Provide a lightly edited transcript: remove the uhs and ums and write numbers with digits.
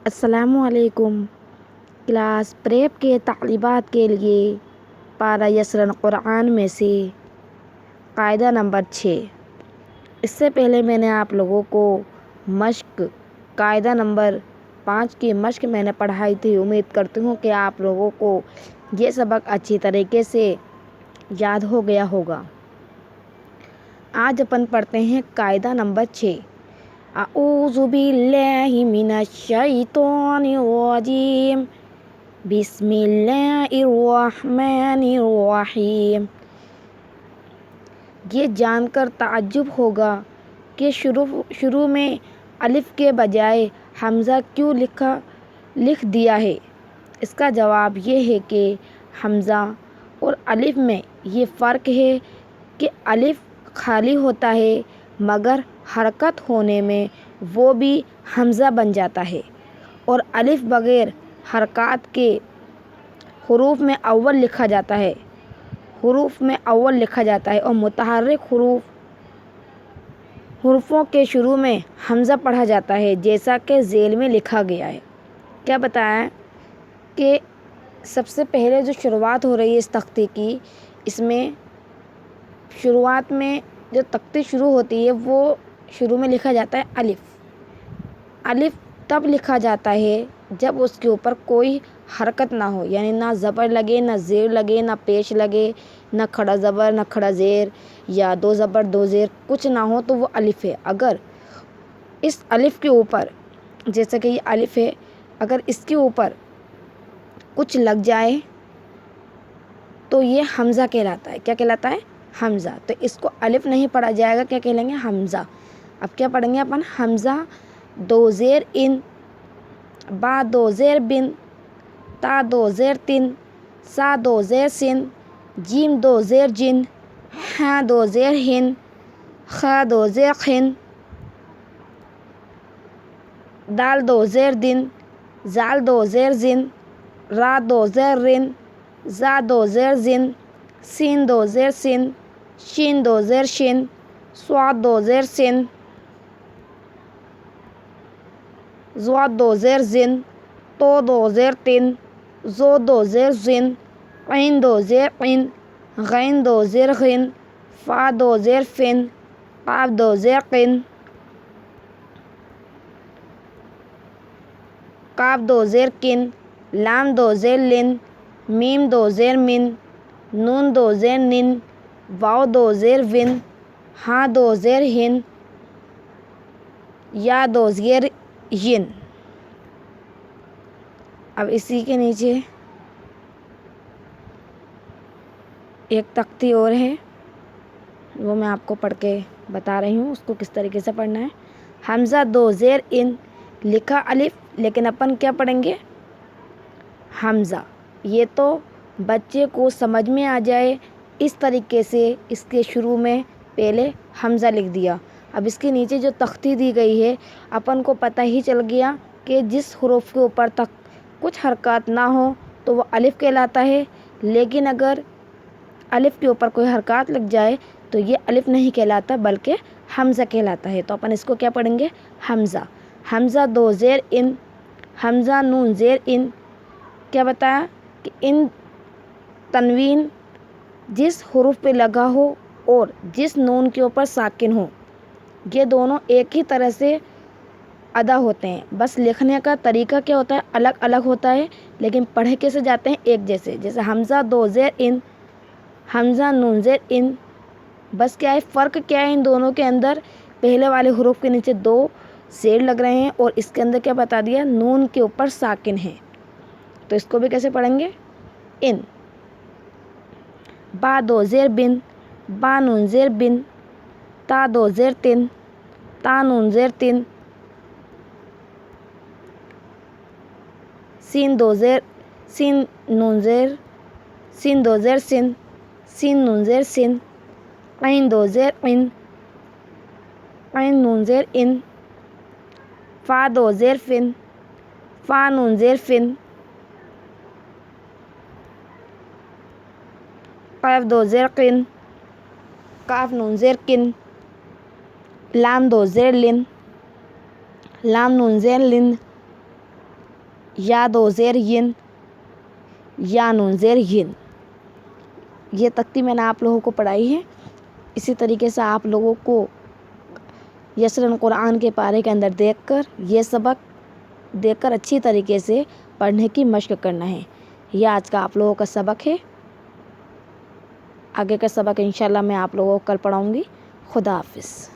السلام علیکم۔ Class prep کے طالبات کے لیے پارہ یسرن قرآن میں سے قاعدہ نمبر 6۔ اس سے پہلے میں نے آپ لوگوں کو مشق قاعدہ نمبر 5 کی مشق میں نے پڑھائی تھی۔ امید کرتی ہوں کہ آپ لوگوں کو یہ سبق اچھی طریقے سے یاد ہو گیا ہوگا۔ آج اپن پڑھتے ہیں قاعدہ نمبر 6۔ اعوذ باللہ من الشیطان الرجیم، بسم اللہ الرحمن الرحیم۔ یہ جان کر تعجب ہوگا کہ شروع میں الف کے بجائے حمزہ کیوں لکھ دیا ہے۔ اس کا جواب یہ ہے کہ حمزہ اور الف میں یہ فرق ہے کہ الف خالی ہوتا ہے مگر حرکت ہونے میں وہ بھی حمزہ بن جاتا ہے، اور الف بغیر حرکات کے حروف میں اول لکھا جاتا ہے اور متحرک حروفوں کے شروع میں حمزہ پڑھا جاتا ہے، جیسا کہ ذیل میں لکھا گیا ہے۔ کیا بتایا کہ سب سے پہلے جو شروعات ہو رہی ہے اس تختی کی، اس میں شروعات میں جو تختی شروع ہوتی ہے وہ شروع میں لکھا جاتا ہے الف تب لکھا جاتا ہے جب اس کے اوپر کوئی حرکت نہ ہو، یعنی نہ زبر لگے، نہ زیر لگے، نہ پیش لگے، نہ کھڑا زبر، نہ کھڑا زیر، یا دو زبر دو زیر کچھ نہ ہو تو وہ الف ہے۔ اگر اس الف کے اوپر، جیسا کہ یہ الف ہے، اگر اس کے اوپر کچھ لگ جائے تو یہ حمزہ کہلاتا ہے۔ کیا کہلاتا ہے؟ حمزہ۔ تو اس کو الف نہیں پڑھا جائے گا، کیا کہیں گے؟ حمزہ۔ اب کیا پڑھیں گے اپن؟ حمزہ دو زیر ان، با دو زیر بن، تا دو زیر تن، سا دو زیر سن، جیم دو زیر جن، ہاں دو زیر ہن، خا دو زیر خن، دال دو زیر دن، زال دو زیر زن، را دو زیر رن، زا دو زیر زن، سین دو زیر سن، شین دو زیر شن، صاد دو زیر سن، زواد دو زیر زن، تو دو زیر تن، زو دو زیر زن، عین دو زیر قن، غین دو زیر غن، فا دو زیر فن، قاف دو زیر قن، قاف دو زیر کن، لام دو زیر لن، میم دو زیر من، نون دو زیر نن، واو دو زیر ون، ہاں دو زیر ہن، یا دو زیر ین۔ اب اسی کے نیچے ایک تختی اور ہے، وہ میں آپ کو پڑھ کے بتا رہی ہوں، اس کو کس طریقے سے پڑھنا ہے۔ حمزہ دو زیر ان، لکھا الف لیکن اپن کیا پڑھیں گے؟ حمزہ۔ یہ تو بچے کو سمجھ میں آ جائے اس طریقے سے اس کے شروع میں پہلے حمزہ لکھ دیا۔ اب اس کے نیچے جو تختی دی گئی ہے اپن کو پتہ ہی چل گیا کہ جس حروف کے اوپر تک کچھ حرکات نہ ہو تو وہ الف کہلاتا ہے، لیکن اگر الف کے اوپر کوئی حرکات لگ جائے تو یہ الف نہیں کہلاتا بلکہ حمزہ کہلاتا ہے۔ تو اپن اس کو کیا پڑھیں گے؟ حمزہ۔ حمزہ دو زیر ان، حمزہ نون زیر ان۔ کیا بتایا کہ ان تنوین جس حروف پہ لگا ہو اور جس نون کے اوپر ساکن ہو، یہ دونوں ایک ہی طرح سے ادا ہوتے ہیں، بس لکھنے کا طریقہ کیا ہوتا ہے؟ الگ الگ ہوتا ہے، لیکن پڑھے کیسے جاتے ہیں؟ ایک جیسے۔ جیسے حمزہ دو زیر ان، حمزہ نون زیر ان، بس کیا ہے فرق کیا ہے ان دونوں کے اندر؟ پہلے والے حروف کے نیچے دو زیر لگ رہے ہیں اور اس کے اندر کیا بتا دیا؟ نون کے اوپر ساکن ہے۔ تو اس کو بھی کیسے پڑھیں گے؟ ان۔ با دو زیر بن، با نون زیر بن، تا دو زیر تن، تا نون زیر تن، سین دو زیر سین نون زیر سین دو زیر سن، سین نون زیر سن، عین دو زیر عین، عین نون زیر ان، فا دو زیر فن، فا نون زیر فن، قاف دو زیر قن، قاف نون زیر کن، لام دو زیر لن، لام نون زیر لن، یا دو زیر ین، یا نون زیر ین۔ یہ تختی میں نے آپ لوگوں کو پڑھائی ہے۔ اسی طریقے سے آپ لوگوں کو یسرن قرآن کے پارے کے اندر دیکھ کر یہ سبق دیکھ کر اچھی طریقے سے پڑھنے کی مشق کرنا ہے۔ یہ آج کا آپ لوگوں کا سبق ہے۔ آگے کا سبق انشاءاللہ میں آپ لوگوں کو کل پڑھاؤں گی۔ خدا حافظ۔